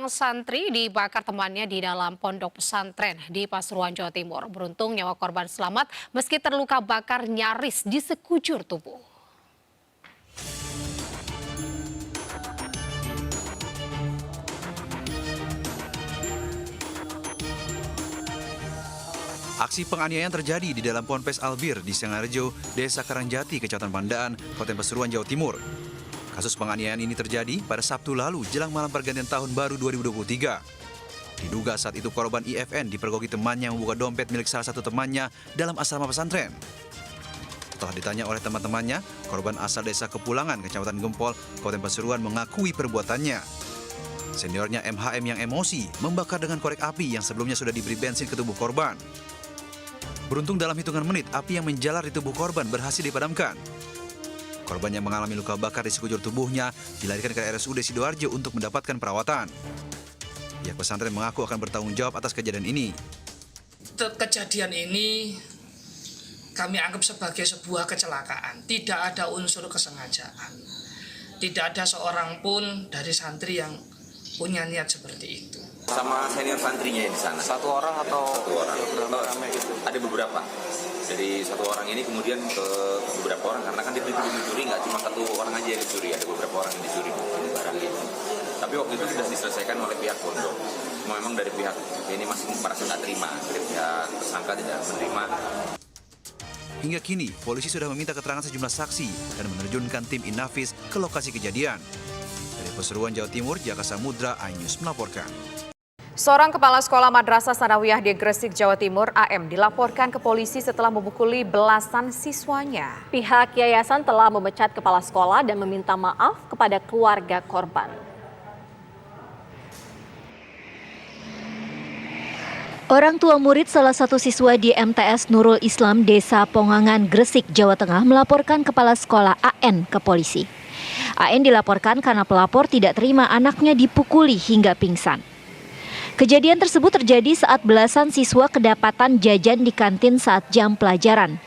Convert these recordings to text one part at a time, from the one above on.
Seorang santri dibakar temannya di dalam pondok pesantren di Pasuruan, Jawa Timur. Beruntung nyawa korban selamat meski terluka bakar nyaris di sekujur tubuh. Aksi penganiayaan terjadi di dalam Ponpes Albir di Sengarejo, Desa Karangjati, Kecamatan Pandaan, Kabupaten Pasuruan, Jawa Timur. Kasus penganiayaan ini terjadi pada Sabtu lalu jelang malam pergantian tahun baru 2023. Diduga saat itu korban IFN dipergoki temannya yang membuka dompet milik salah satu temannya dalam asrama pesantren. Setelah ditanya oleh teman-temannya, korban asal desa Kepulangan, Kecamatan Gempol, Kabupaten Pasuruan mengakui perbuatannya. Seniornya MHM yang emosi membakar dengan korek api yang sebelumnya sudah diberi bensin ke tubuh korban. Beruntung dalam hitungan menit, api yang menjalar di tubuh korban berhasil dipadamkan. Korban yang mengalami luka bakar di sekujur tubuhnya dilarikan ke RSUD Sidoarjo untuk mendapatkan perawatan. Pihak pesantren mengaku akan bertanggung jawab atas kejadian ini. Kejadian ini kami anggap sebagai sebuah kecelakaan. Tidak ada unsur kesengajaan. Tidak ada seorang pun dari santri yang punya niat seperti itu. Sama senior santrinya di sana? Satu orang atau? Satu orang. Ada beberapa. Jadi satu orang ini kemudian ke beberapa orang, karena kan dia dicuri, nggak cuma satu orang aja yang dicuri, ada beberapa orang yang dicuri barang itu. Tapi waktu itu sudah diselesaikan oleh pihak pondok. Cuma memang dari pihak ini masih merasa nggak terima, dari pihak tersangka tidak menerima. Hingga kini, polisi sudah meminta keterangan sejumlah saksi dan menerjunkan tim Inafis ke lokasi kejadian. Dari Pasuruan, Jawa Timur, Jaka Samudra, iNews melaporkan. Seorang kepala sekolah Madrasah Sanawiyah di Gresik, Jawa Timur, AM, dilaporkan ke polisi setelah memukuli belasan siswanya. Pihak yayasan telah memecat kepala sekolah dan meminta maaf kepada keluarga korban. Orang tua murid salah satu siswa di MTS Nurul Islam Desa Pongangan, Gresik, Jawa Tengah melaporkan kepala sekolah AN ke polisi. AN dilaporkan karena pelapor tidak terima anaknya dipukuli hingga pingsan. Kejadian tersebut terjadi saat belasan siswa kedapatan jajan di kantin saat jam pelajaran.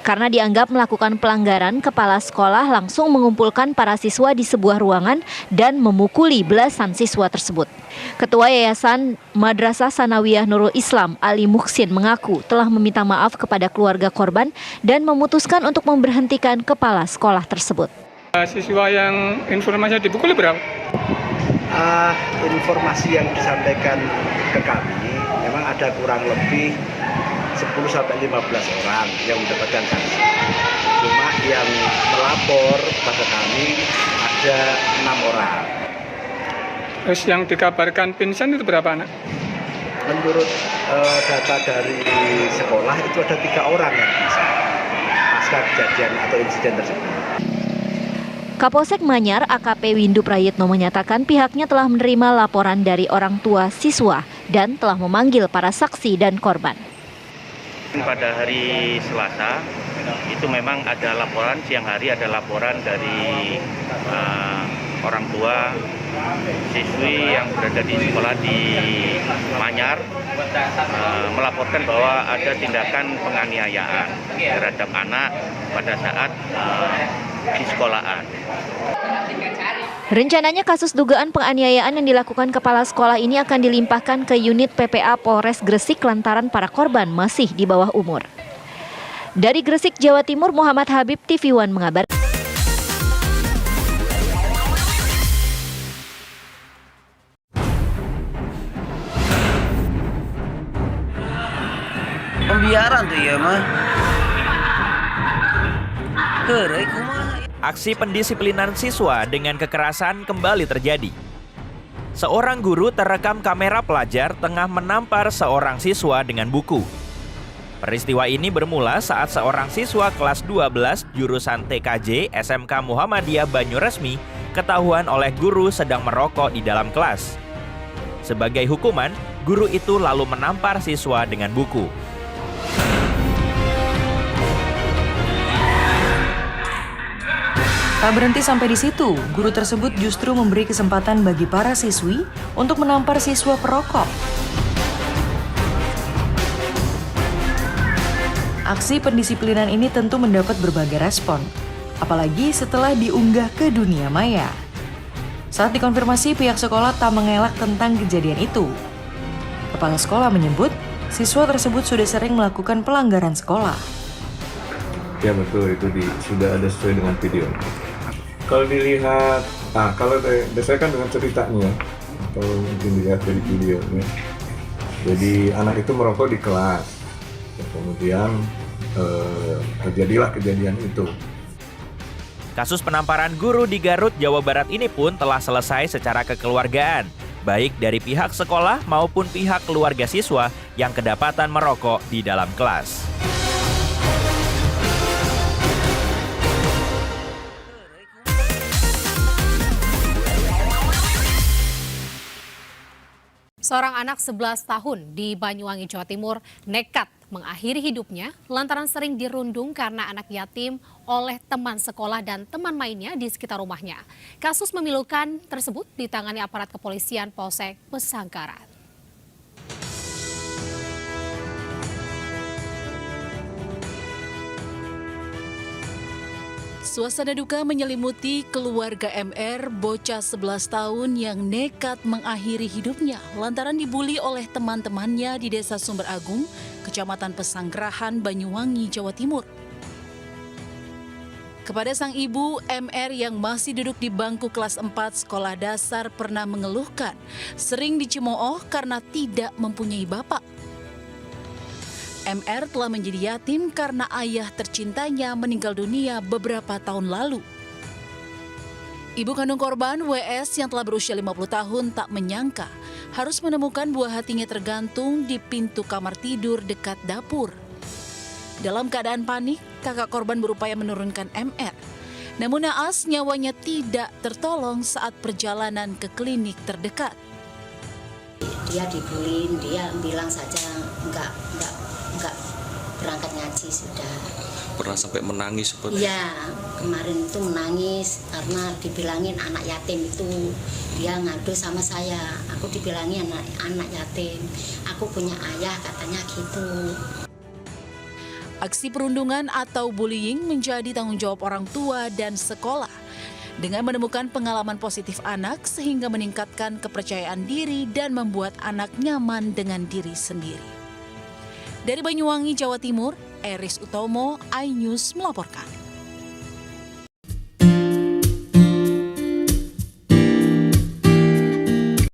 Karena dianggap melakukan pelanggaran, kepala sekolah langsung mengumpulkan para siswa di sebuah ruangan dan memukuli belasan siswa tersebut. Ketua Yayasan Madrasah Sanawiyah Nurul Islam, Ali Muhsin, mengaku telah meminta maaf kepada keluarga korban dan memutuskan untuk memberhentikan kepala sekolah tersebut. Siswa yang informasinya dipukuli berapa? Informasi yang disampaikan ke kami memang ada kurang lebih 10-15 orang yang mendapatkan sanksi. Cuma yang melapor pada kami ada 6 orang. Terus yang dikabarkan pingsan itu berapa anak? Menurut data dari sekolah itu ada 3 orang yang pingsan pasca kejadian atau insiden tersebut. Kapolsek Manyar AKP Windu Prayitno menyatakan pihaknya telah menerima laporan dari orang tua siswa dan telah memanggil para saksi dan korban. Pada hari Selasa itu memang ada laporan, siang hari ada laporan dari orang tua siswi yang berada di sekolah di Manyar melaporkan bahwa ada tindakan penganiayaan terhadap anak pada saat di sekolahan. Rencananya kasus dugaan penganiayaan yang dilakukan kepala sekolah ini akan dilimpahkan ke unit PPA Polres Gresik lantaran para korban masih di bawah umur. Dari Gresik, Jawa Timur, Muhammad Habib, TV One mengabarkan. Pembiaran tuh ya mah. Aksi pendisiplinan siswa dengan kekerasan kembali terjadi. Seorang guru terekam kamera pelajar tengah menampar seorang siswa dengan buku. Peristiwa ini bermula saat seorang siswa kelas 12 jurusan TKJ SMK Muhammadiyah Banyuresmi ketahuan oleh guru sedang merokok di dalam kelas. Sebagai hukuman, guru itu lalu menampar siswa dengan buku. Tak berhenti sampai di situ, guru tersebut justru memberi kesempatan bagi para siswi untuk menampar siswa perokok. Aksi pendisiplinan ini tentu mendapat berbagai respon, apalagi setelah diunggah ke dunia maya. Saat dikonfirmasi, pihak sekolah tak mengelak tentang kejadian itu. Kepala sekolah menyebut, siswa tersebut sudah sering melakukan pelanggaran sekolah. Ya betul, itu sudah ada sesuai dengan video. Kalau dilihat, kalau berdasarkan dengan ceritanya, atau mungkin dilihat dari videonya, jadi anak itu merokok di kelas, kemudian terjadilah kejadian itu. Kasus penamparan guru di Garut, Jawa Barat ini pun telah selesai secara kekeluargaan, baik dari pihak sekolah maupun pihak keluarga siswa yang kedapatan merokok di dalam kelas. Seorang anak 11 tahun di Banyuwangi, Jawa Timur nekat mengakhiri hidupnya lantaran sering dirundung karena anak yatim oleh teman sekolah dan teman mainnya di sekitar rumahnya. Kasus memilukan tersebut ditangani aparat kepolisian Polsek Pesanggaran. Suasana duka menyelimuti keluarga MR, bocah 11 tahun yang nekat mengakhiri hidupnya lantaran dibuli oleh teman-temannya di Desa Sumber Agung, Kecamatan Pesanggerahan, Banyuwangi, Jawa Timur. Kepada sang ibu, MR yang masih duduk di bangku kelas 4 sekolah dasar pernah mengeluhkan sering dicemooh karena tidak mempunyai bapak. MR telah menjadi yatim karena ayah tercintanya meninggal dunia beberapa tahun lalu. Ibu kandung korban, WS, yang telah berusia 50 tahun tak menyangka harus menemukan buah hatinya tergantung di pintu kamar tidur dekat dapur. Dalam keadaan panik, kakak korban berupaya menurunkan MR. Namun naas nyawanya tidak tertolong saat perjalanan ke klinik terdekat. Dia dibulin, dia bilang saja enggak berangkat ngaji sudah. Pernah sampai menangis seperti? Iya, kemarin itu menangis karena dibilangin anak yatim itu. Dia ngadu sama saya, aku dibilangin anak yatim. Aku punya ayah, katanya gitu. Aksi perundungan atau bullying menjadi tanggung jawab orang tua dan sekolah. Dengan menemukan pengalaman positif anak sehingga meningkatkan kepercayaan diri dan membuat anak nyaman dengan diri sendiri. Dari Banyuwangi, Jawa Timur, Eris Utomo, iNews melaporkan.